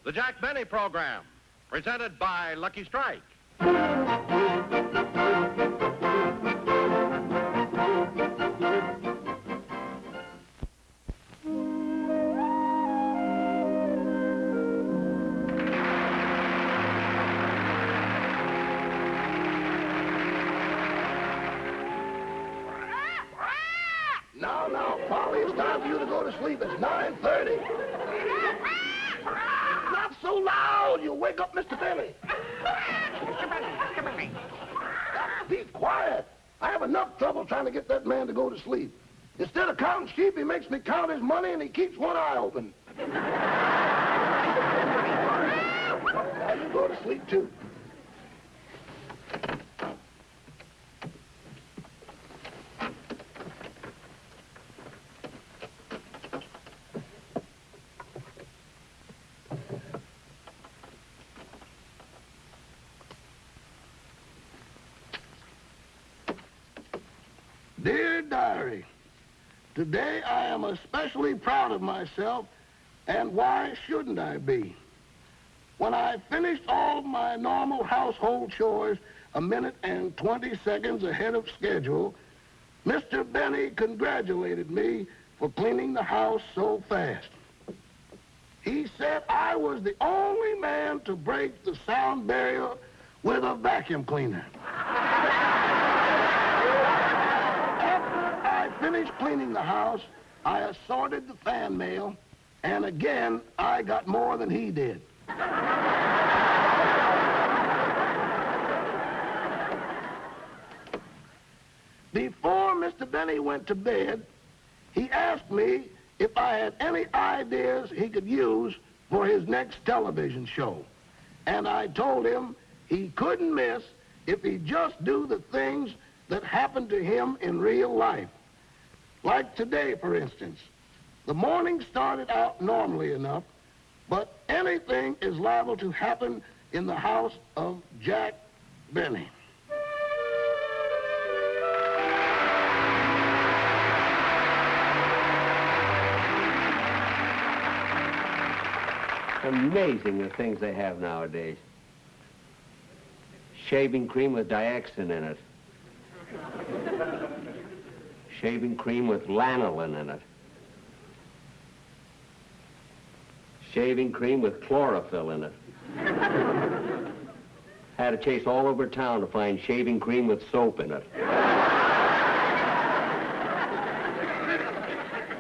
The Jack Benny Program, presented by Lucky Strike. Now, Polly, it's time for you to go to sleep. It's 9:30. Not so loud. You'll wake up Mr. Benny. Mr. Benny. Be quiet. I have enough trouble trying to get that man to go to sleep. Instead of counting sheep, he makes me count his money, and he keeps one eye open. Now you go to sleep, too. Dear Diary, today I am especially proud of myself, and why shouldn't I be? When I finished all of my normal household chores a minute and 20 seconds ahead of schedule, Mr. Benny congratulated me for cleaning the house so fast. He said I was the only man to break the sound barrier with a vacuum cleaner. Finished cleaning the house, I assorted the fan mail, and again, I got more than he did. Before Mr. Benny went to bed, he asked me if I had any ideas he could use for his next television show. And I told him he couldn't miss if he'd just do the things that happened to him in real life. Like today, for instance. The morning started out normally enough, but anything is liable to happen in the house of Jack Benny. Amazing the things they have nowadays. Shaving cream with Diaxin in it. Shaving cream with lanolin in it. Shaving cream with chlorophyll in it. Had to chase all over town to find shaving cream with soap in it.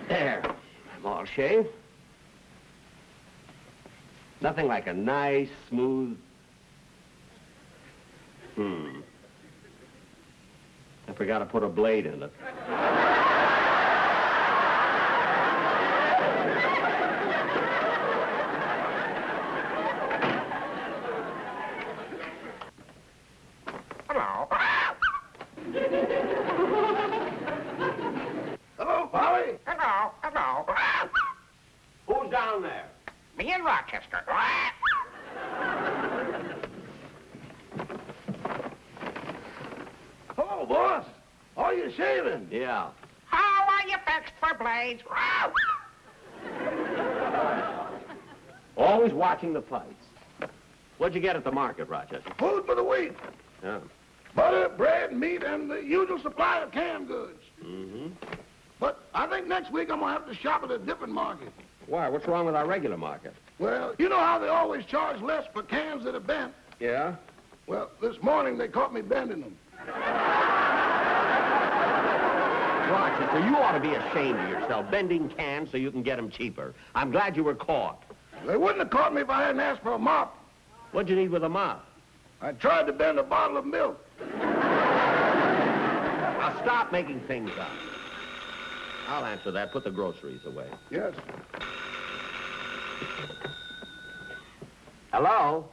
There, I'm all shaved. Nothing like a nice, smooth... I forgot to put a blade in it. Hello. Hello, Polly. Hello. Who's down there? Me in Rochester. Hello, boss. Are you shaving? Yeah. How are you fixed for blades? Always watching the fights. What'd you get at the market, Rochester? Food for the week. Yeah. Butter, bread, meat, and the usual supply of canned goods. Mm-hmm. But I think next week I'm going to have to shop at a different market. Why? What's wrong with our regular market? Well, you know how they always charge less for cans that are bent? Yeah? Well, this morning they caught me bending them. Rochester, you ought to be ashamed of yourself, bending cans so you can get them cheaper. I'm glad you were caught. They wouldn't have caught me if I hadn't asked for a mop. What'd you need with a mop? I tried to bend a bottle of milk. Now stop making things up. I'll answer that. Put the groceries away. Yes. Hello?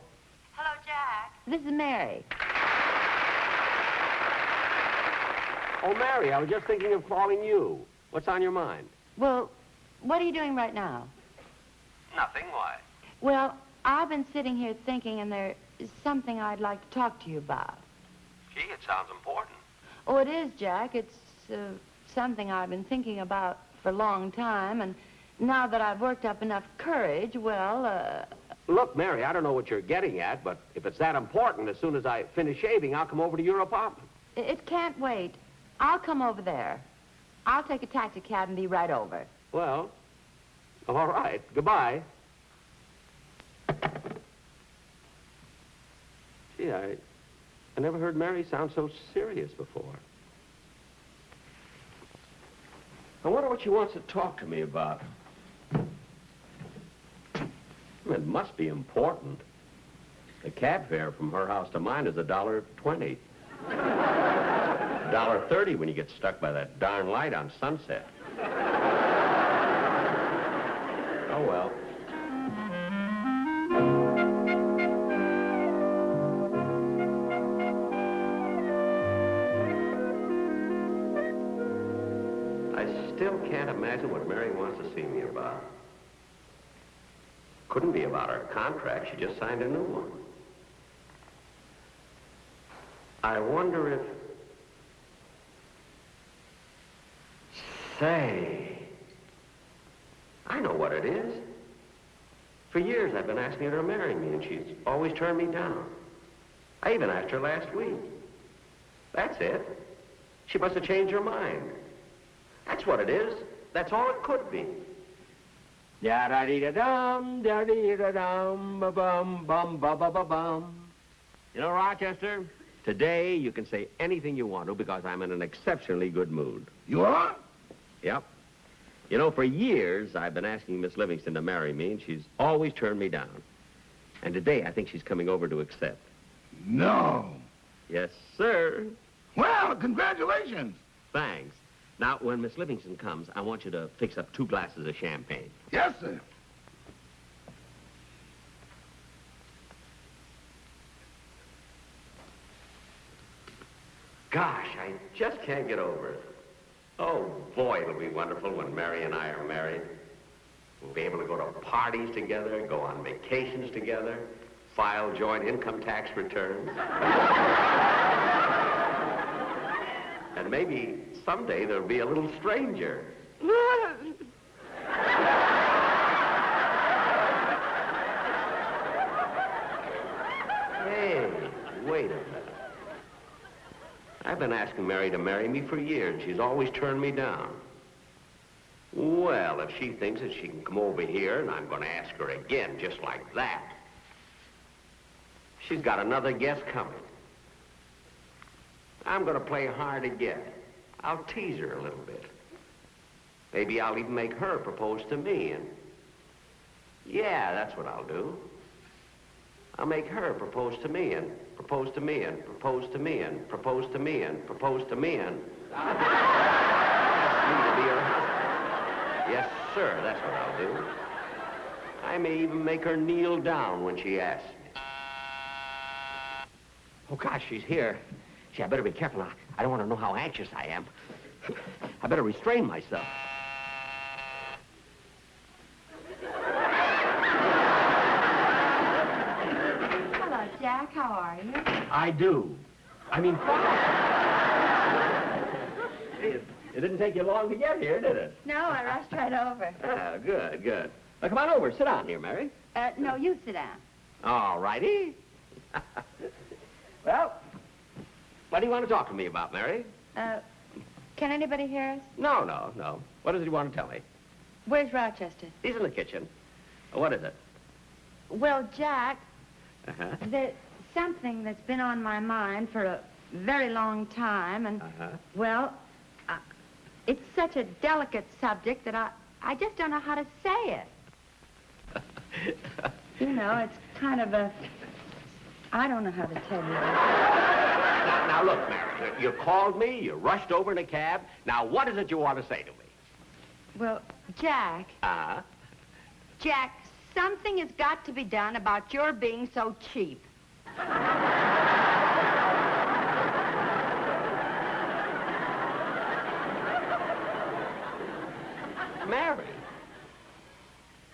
Hello, Jack. This is Mary. Oh, Mary, I was just thinking of calling you. What's on your mind? Well, what are you doing right now? Nothing. Why? Well, I've been sitting here thinking, and there is something I'd like to talk to you about. Gee, it sounds important. Oh, it is, Jack. It's something I've been thinking about for a long time, and now that I've worked up enough courage, well, Look, Mary, I don't know what you're getting at, but if it's that important, as soon as I finish shaving, I'll come over to your apartment. It can't wait. I'll come over there. I'll take a taxi cab and be right over. Well, all right. Goodbye. Gee, I never heard Mary sound so serious before. I wonder what she wants to talk to me about. It must be important. The cab fare from her house to mine is $1.20. $1.30 when you get stuck by that darn light on Sunset. Oh, well. I still can't imagine what Mary wants to see me about. Couldn't be about her contract. She just signed a new one. I wonder if... Say, I know what it is. For years, I've been asking her to marry me, and she's always turned me down. I even asked her last week. That's it. She must have changed her mind. That's what it is. That's all it could be. Da-da-dee-da-dum, da-dee-da-dum, ba-bum, bum, ba-ba-ba-bum. You know, Rochester, today you can say anything you want to because I'm in an exceptionally good mood. You are? Yep. You know, for years, I've been asking Miss Livingstone to marry me, and she's always turned me down. And today, I think she's coming over to accept. No. Yes, sir. Well, congratulations. Thanks. Now, when Miss Livingstone comes, I want you to fix up 2 glasses of champagne. Yes, sir. Gosh, I just can't get over it. Oh, boy, it'll be wonderful when Mary and I are married. We'll be able to go to parties together, go on vacations together, file joint income tax returns. And maybe someday there'll be a little stranger. Hey, wait a minute. I've been asking Mary to marry me for years. She's always turned me down. Well, if she thinks that she can come over here and I'm going to ask her again just like that, she's got another guest coming. I'm going to play hard to get. I'll tease her a little bit. Maybe I'll even make her propose to me, and... Yeah, that's what I'll do. I'll make her propose to me, and propose to me, and propose to me, and propose to me, and propose to me, and... ask me to be her husband. Yes, sir, that's what I'll do. I may even make her kneel down when she asks me. Oh, gosh, she's here. Gee, I better be careful. I don't want to know how anxious I am. I better restrain myself. Hello, Jack. How are you? I do. I mean, fine. It didn't take you long to get here, did it? No, I rushed right over. Ah, good, good. Now, come on over. Sit down here, Mary. No, you sit down. All righty. Well, what do you want to talk to me about, Mary? Can anybody hear us? No, no, no. What does he want to tell me? Where's Rochester? He's in the kitchen. What is it? Well, Jack, Uh-huh. there's something that's been on my mind for a very long time, and, well, it's such a delicate subject that I just don't know how to say it. You know, it's kind of a... I don't know how to tell you. Now, look, Mary, you called me, you rushed over in a cab. Now, what is it you want to say to me? Well, Jack... Uh-huh. Jack, something has got to be done about your being so cheap. Mary,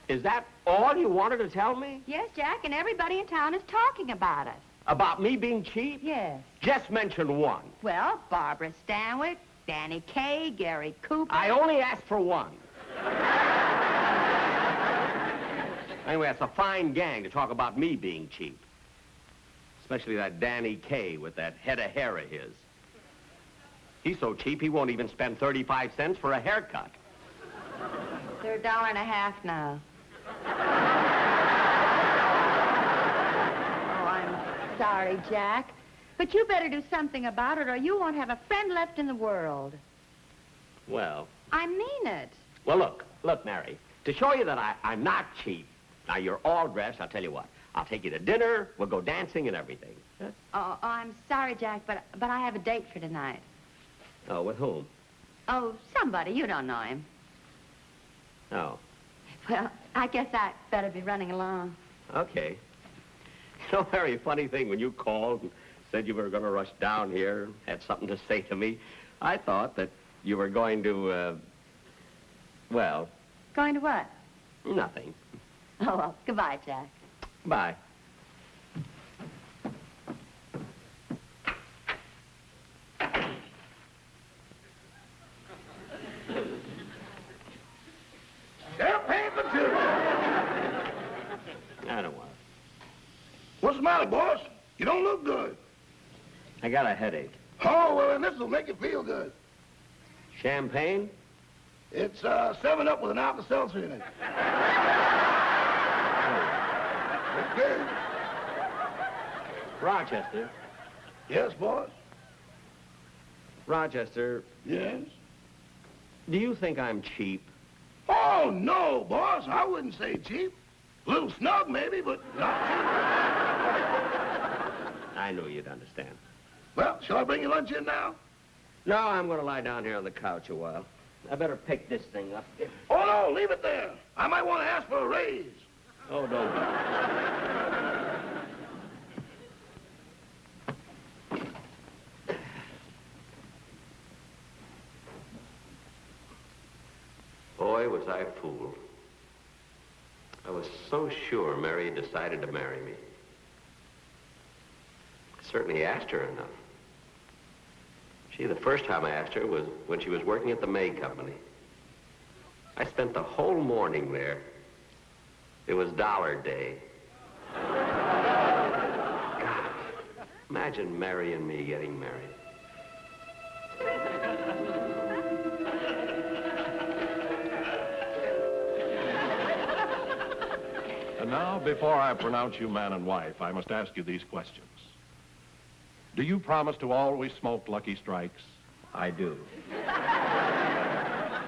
is that all you wanted to tell me? Yes, Jack, and everybody in town is talking about it. About me being cheap? Yes. Just mention one. Well, Barbara Stanwyck, Danny Kaye, Gary Cooper. I only asked for one. Anyway, it's a fine gang to talk about me being cheap. Especially that Danny Kaye with that head of hair of his. He's so cheap, he won't even spend 35 cents for a haircut. They're $1.50 now. Oh, I'm sorry, Jack. But you better do something about it or you won't have a friend left in the world. Well... I mean it. Well, look, Mary. To show you that I'm not cheap. Now, you're all dressed. I'll tell you what. I'll take you to dinner. We'll go dancing and everything. Huh? Oh, I'm sorry, Jack, but I have a date for tonight. Oh, with whom? Oh, somebody. You don't know him. Oh. Well, I guess I better be running along. Okay. So, Mary, funny thing, when you called and said you were going to rush down here and had something to say to me, I thought that you were going to, well... Going to what? Nothing. Oh, well, goodbye, Jack. Bye. Champagne for two. I don't want it. What's the matter, boss? You don't look good. I got a headache. Oh, well, then this will make you feel good. Champagne? It's 7-Up with an Alka-Seltzer in it. Okay. Rochester. Yes, boss? Rochester, Yes? do you think I'm cheap? Oh, no, boss. I wouldn't say cheap. A little snug, maybe, but not cheap. I knew you'd understand. Well, shall I bring your lunch in now? No, I'm going to lie down here on the couch a while. I better pick this thing up. Oh, no, leave it there. I might want to ask for a raise. Oh, don't. Boy, was I fooled. I was so sure Mary had decided to marry me. I certainly asked her enough. The first time I asked her was when she was working at the May Company. I spent the whole morning there. It was Dollar Day. God, imagine Mary and me getting married. And now, before I pronounce you man and wife, I must ask you these questions. Do you promise to always smoke Lucky Strikes? I do.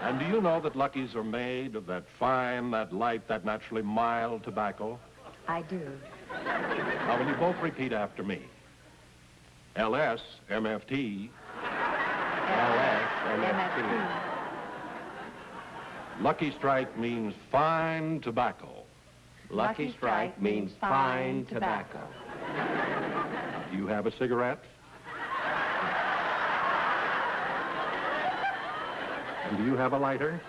And do you know that Luckies are made of that fine, that light, that naturally mild tobacco? I do. Now, will you both repeat after me? LS, MFT. LS, MFT. Lucky Strike means fine tobacco. Lucky Strike means fine tobacco. Do you have a cigarette? And do you have a lighter?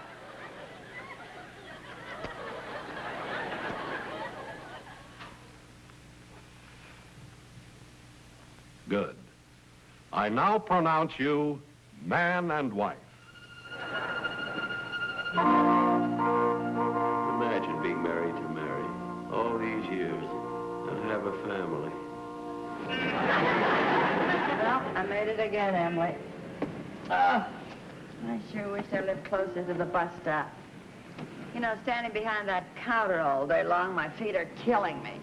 Good. I now pronounce you man and wife. Imagine being married to Mary all these years and have a family. Well, I made it again, Emily. Oh, I sure wish I lived closer to the bus stop. You know, standing behind that counter all day long, my feet are killing me.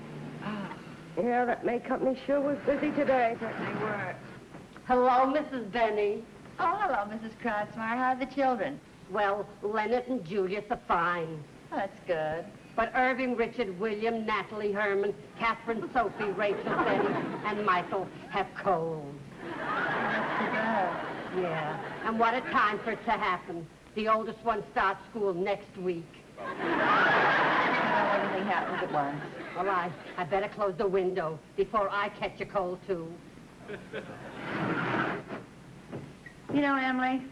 Yeah, that May Company sure was busy today. Certainly were. Hello, Mrs. Benny. Oh, hello, Mrs. Kratzmeyer. How are the children? Well, Leonard and Julius are fine. Oh, that's good. But Irving, Richard, William, Natalie, Herman, Catherine, Sophie, Rachel, Benny, and Michael have colds. That's too bad. Yeah. And what a time for it to happen. The oldest one starts school next week. Well, everything happens at once. Well, I better close the window before I catch a cold, too. You know, Emily,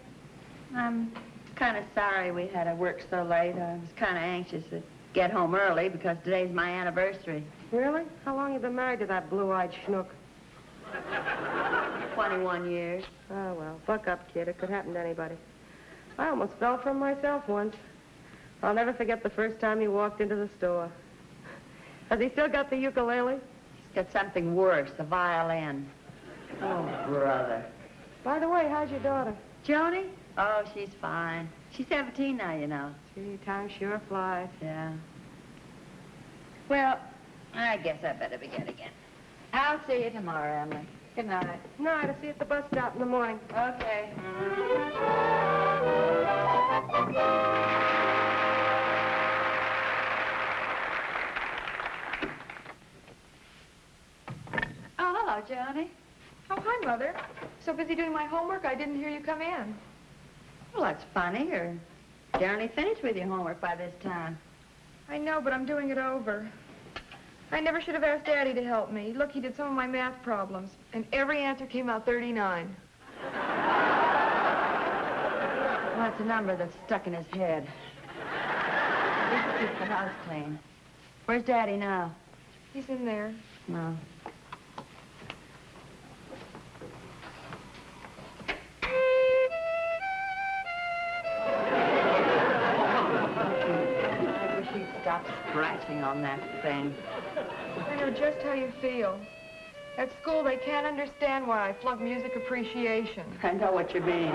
I'm kind of sorry we had to work so late. I was kind of anxious to get home early because today's my anniversary. Really? How long you been married to that blue-eyed schnook? 21 years. Oh, well, buck up, kid. It could happen to anybody. I almost fell for him myself once. I'll never forget the first time he walked into the store. Has he still got the ukulele? He's got something worse, the violin. Oh, brother. By the way, how's your daughter? Joni? Oh, she's fine. She's 17 now, you know. Gee, time sure flies. Yeah. Well, I guess I better begin again. I'll see you tomorrow, Emily. Good night. Night. I'll see you at the bus stop in the morning. Okay. Oh, hello, Johnny. Oh, hi, Mother. So busy doing my homework, I didn't hear you come in. Well, that's funny. You're generally finished with your homework by this time. I know, but I'm doing it over. I never should have asked Daddy to help me. Look, he did some of my math problems, and every answer came out 39. Well, that's a number that's stuck in his head. He keeps the house clean. Where's Daddy now? He's in there. No. I wish he'd stop scratching on that thing. I know just how you feel. At school, they can't understand why I flunked music appreciation. I know what you mean.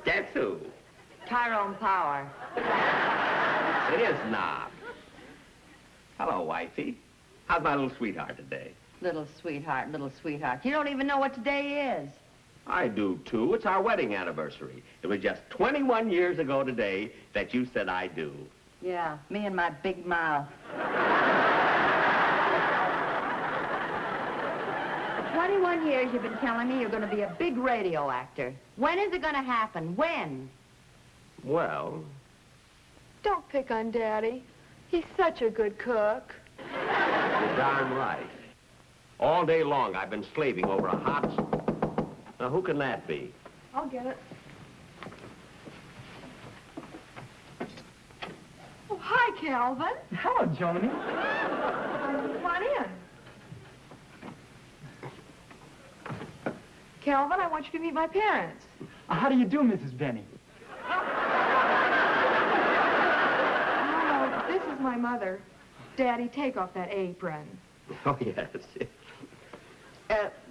Guess who? Tyrone Power. It is not. Hello, wifey. How's my little sweetheart today? Little sweetheart, little sweetheart. You don't even know what today is. I do, too. It's our wedding anniversary. It was just 21 years ago today that you said I do. Yeah, me and my big mouth. For 21 years you've been telling me you're going to be a big radio actor. When is it going to happen? When? Well, Don't pick on Daddy. He's such a good cook. you're darn right. All day long I've been slaving over a hot... Now, who can that be? I'll get it. Oh, hi, Calvin. Hello, Joni. Come on in. Calvin, I want you to meet my parents. How do you do, Mrs. Benny? Oh, this is my mother. Daddy, take off that apron. Oh, yes.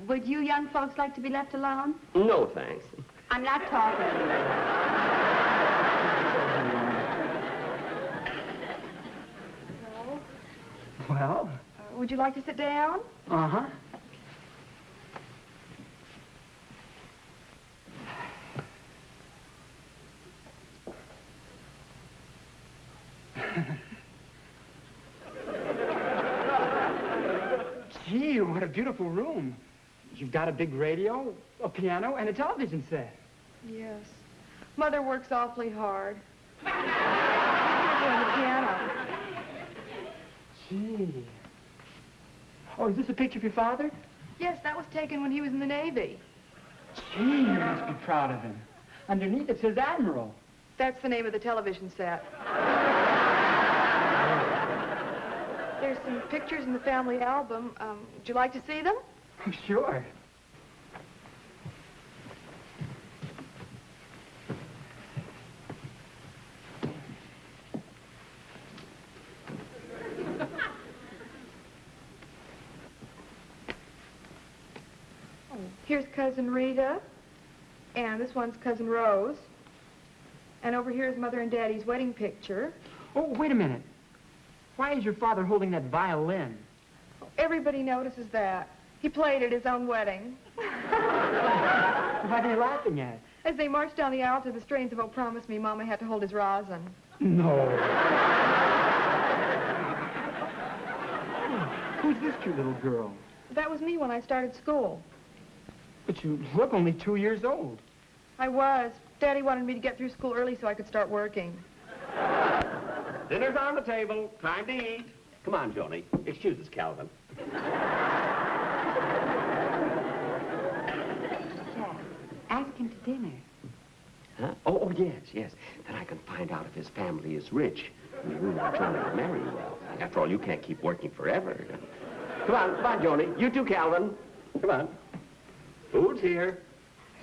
Would you young folks like to be left alone? No, thanks. I'm not talking to you. Well? Would you like to sit down? Uh-huh. Gee, what a beautiful room. You've got a big radio, a piano, and a television set. Yes. Mother works awfully hard. On the piano. Gee. Oh, is this a picture of your father? Yes, that was taken when he was in the Navy. Gee, you must be proud of him. Underneath it says Admiral. That's the name of the television set. There's some pictures in the family album. Would you like to see them? Oh, sure. Here's Cousin Rita, and this one's Cousin Rose. And over here is Mother and Daddy's wedding picture. Oh, wait a minute. Why is your father holding that violin? Everybody notices that. He played at his own wedding. What are they laughing at? As they marched down the aisle to the strains of Oh Promise Me, Mama had to hold his rosin. No. Who's this cute little girl? That was me when I started school. But you look only 2 years old. I was. Daddy wanted me to get through school early so I could start working. Dinner's on the table. Time to eat. Come on, Joni. Excuse us, Calvin. Jack, ask him to dinner. Huh? Oh, yes, yes. Then I can find out if his family is rich. We really want Joni to marry well. After all, you can't keep working forever. Come on, Joni. You too, Calvin. Come on. Food's here.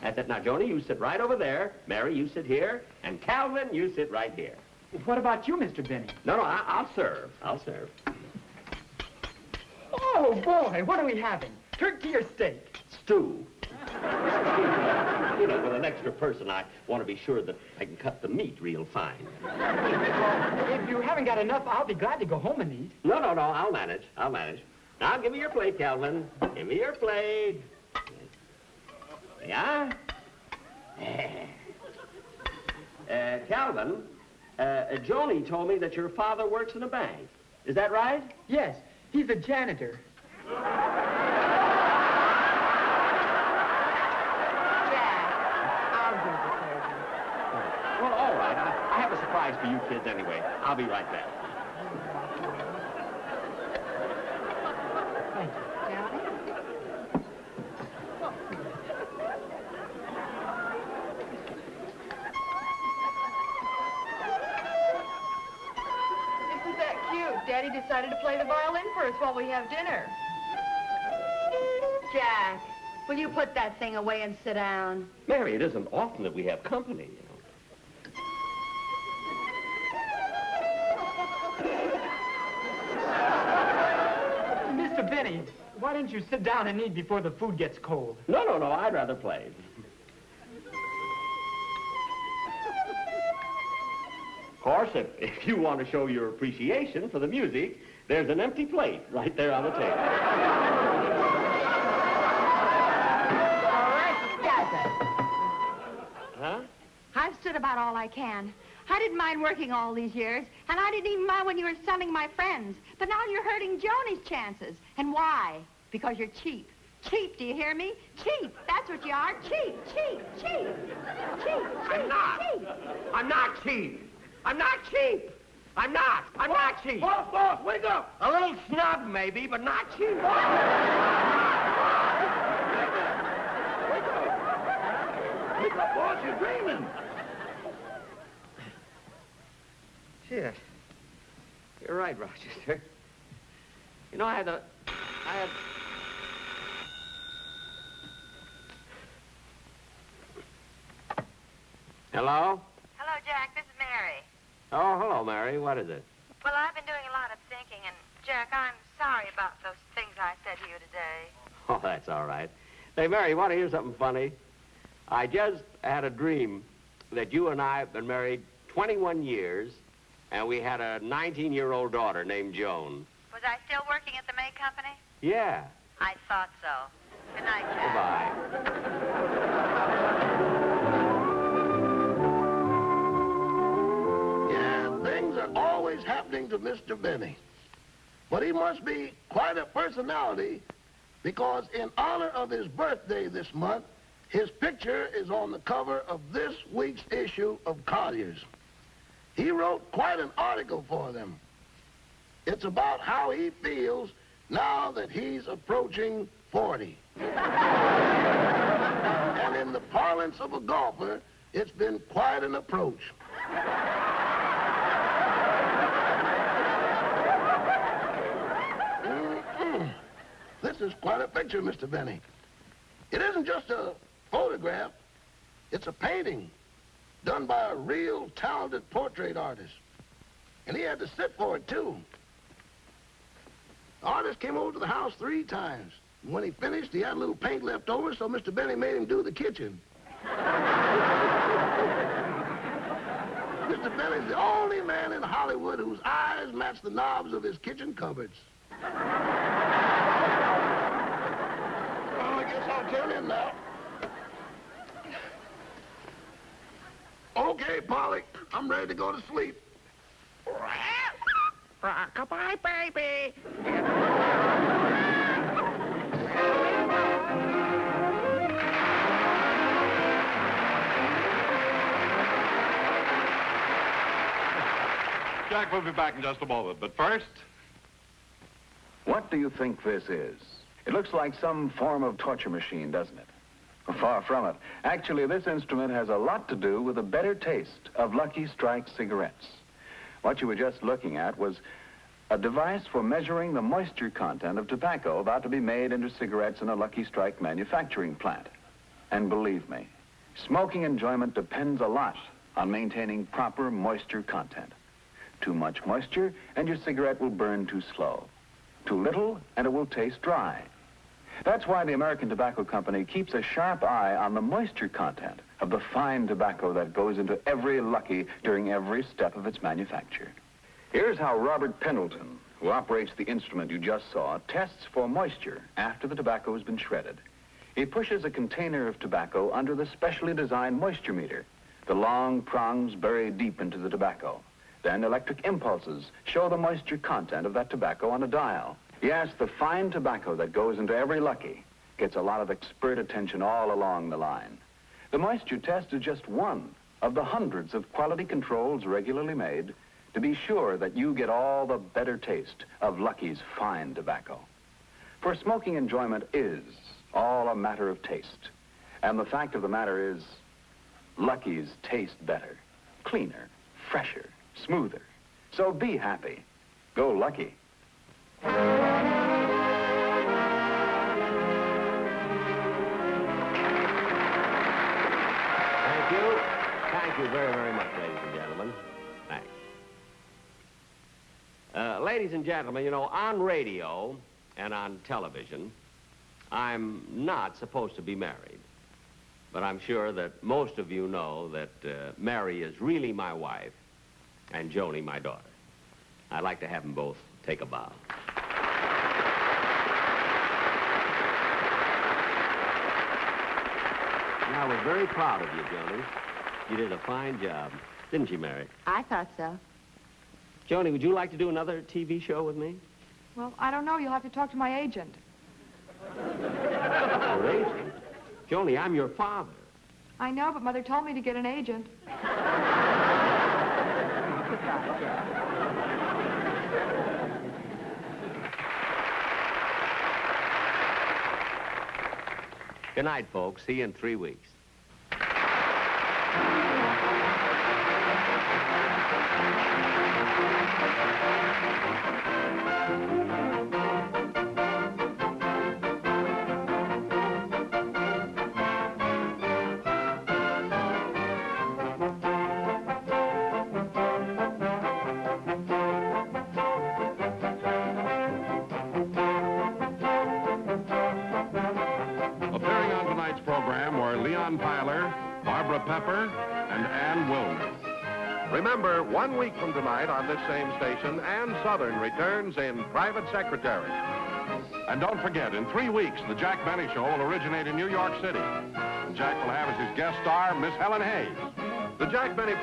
That's it. Now, Joni, you sit right over there. Mary, you sit here. And Calvin, you sit right here. What about you, Mr. Benny? No, I'll serve. I'll serve. Oh, boy, what are we having? Turkey or steak? Stew. You know, with an extra person, I want to be sure that I can cut the meat real fine. If you haven't got enough, I'll be glad to go home and eat. No, I'll manage. I'll manage. Now, give me your plate, Calvin. Give me your plate. There you are. Calvin, Joni told me that your father works in a bank. Is that right? Yes, he's a janitor. Well, all right. I have a surprise for you kids anyway. I'll be right back. Thank you. Isn't that cute? Daddy decided to play the violin for us while we have dinner. Jack, will you put that thing away and sit down? Mary, it isn't often that we have company, you know. Mr. Benny, why don't you sit down and eat before the food gets cold? No, I'd rather play. Of course, if you want to show your appreciation for the music, there's an empty plate right there on the table. All right, got it. Huh? I've stood about all I can. I didn't mind working all these years, and I didn't even mind when you were selling my friends. But now you're hurting Joni's chances. And why? Because you're cheap. Cheap, do you hear me? Cheap. That's what you are. Cheap, cheap, cheap. Cheap, I'm not. cheap. I'm not cheap. I'm not cheap. I'm not cheap. Boss, wake up! A little snub, maybe, but not cheap. Wake up, boss, you're dreaming. Shit. You're right, Rochester. You know, I had... Hello? Hello, Jack. This is Mary. Oh, hello, Mary. What is it? Well, I've been doing a lot of thinking, and, Jack, I'm sorry about those things I said to you today. Oh, that's all right. Say, Mary, you want to hear something funny? I just had a dream that you and I have been married 21 years, and we had a 19-year-old daughter named Joan. Was I still working at the May Company? Yeah. I thought so. Good night, Jack. Goodbye. Yeah, things are always happening to Mr. Benny. But he must be quite a personality because in honor of his birthday this month, his picture is on the cover of this week's issue of Collier's. He wrote quite an article for them. It's about how he feels now that he's approaching 40. And in the parlance of a golfer, it's been quite an approach. This is quite a picture, Mr. Benny. It isn't just a photograph. It's a painting done by a real talented portrait artist. And he had to sit for it, too. The artist came over to the house 3 times. And when he finished, he had a little paint left over, so Mr. Benny made him do the kitchen. Mr. Benny's the only man in Hollywood whose eyes match the knobs of his kitchen cupboards. Well, I guess I'll turn in now. Okay, Polly, I'm ready to go to sleep. Rock-a-bye, baby. Jack will be back in just a moment, but first... What do you think this is? It looks like some form of torture machine, doesn't it? Far from it. Actually, this instrument has a lot to do with the better taste of Lucky Strike cigarettes. What you were just looking at was a device for measuring the moisture content of tobacco about to be made into cigarettes in a Lucky Strike manufacturing plant. And believe me, smoking enjoyment depends a lot on maintaining proper moisture content. Too much moisture, and your cigarette will burn too slow. Too little, and it will taste dry. That's why the American Tobacco Company keeps a sharp eye on the moisture content of the fine tobacco that goes into every Lucky during every step of its manufacture. Here's how Robert Pendleton, who operates the instrument you just saw, tests for moisture after the tobacco has been shredded. He pushes a container of tobacco under the specially designed moisture meter, the long prongs buried deep into the tobacco. Then electric impulses show the moisture content of that tobacco on a dial. Yes, the fine tobacco that goes into every Lucky gets a lot of expert attention all along the line. The moisture test is just one of the hundreds of quality controls regularly made to be sure that you get all the better taste of Lucky's fine tobacco. For smoking enjoyment is all a matter of taste. And the fact of the matter is, Lucky's taste better, cleaner, fresher, smoother. So be happy. Go Lucky. Thank you. Thank you very, very much, ladies and gentlemen. Thanks. Ladies and gentlemen, you know, on radio and on television, I'm not supposed to be married. But I'm sure that most of you know that Mary is really my wife and Joni my daughter. I'd like to have them both take a bow. And I was very proud of you, Joni. You did a fine job, didn't you, Mary? I thought so. Joni, would you like to do another TV show with me? Well, I don't know. You'll have to talk to my agent. Your agent? Joni, I'm your father. I know, but Mother told me to get an agent. Good night, folks. See you in 3 weeks. Appearing on tonight's program were Leon Piler, Barbara Pepper, and Ann Wilner. Remember, 1 week from tonight on this same station, Ann Southern returns in Private Secretary. And don't forget, in 3 weeks, the Jack Benny Show will originate in New York City. And Jack will have as his guest star Miss Helen Hayes. The Jack Benny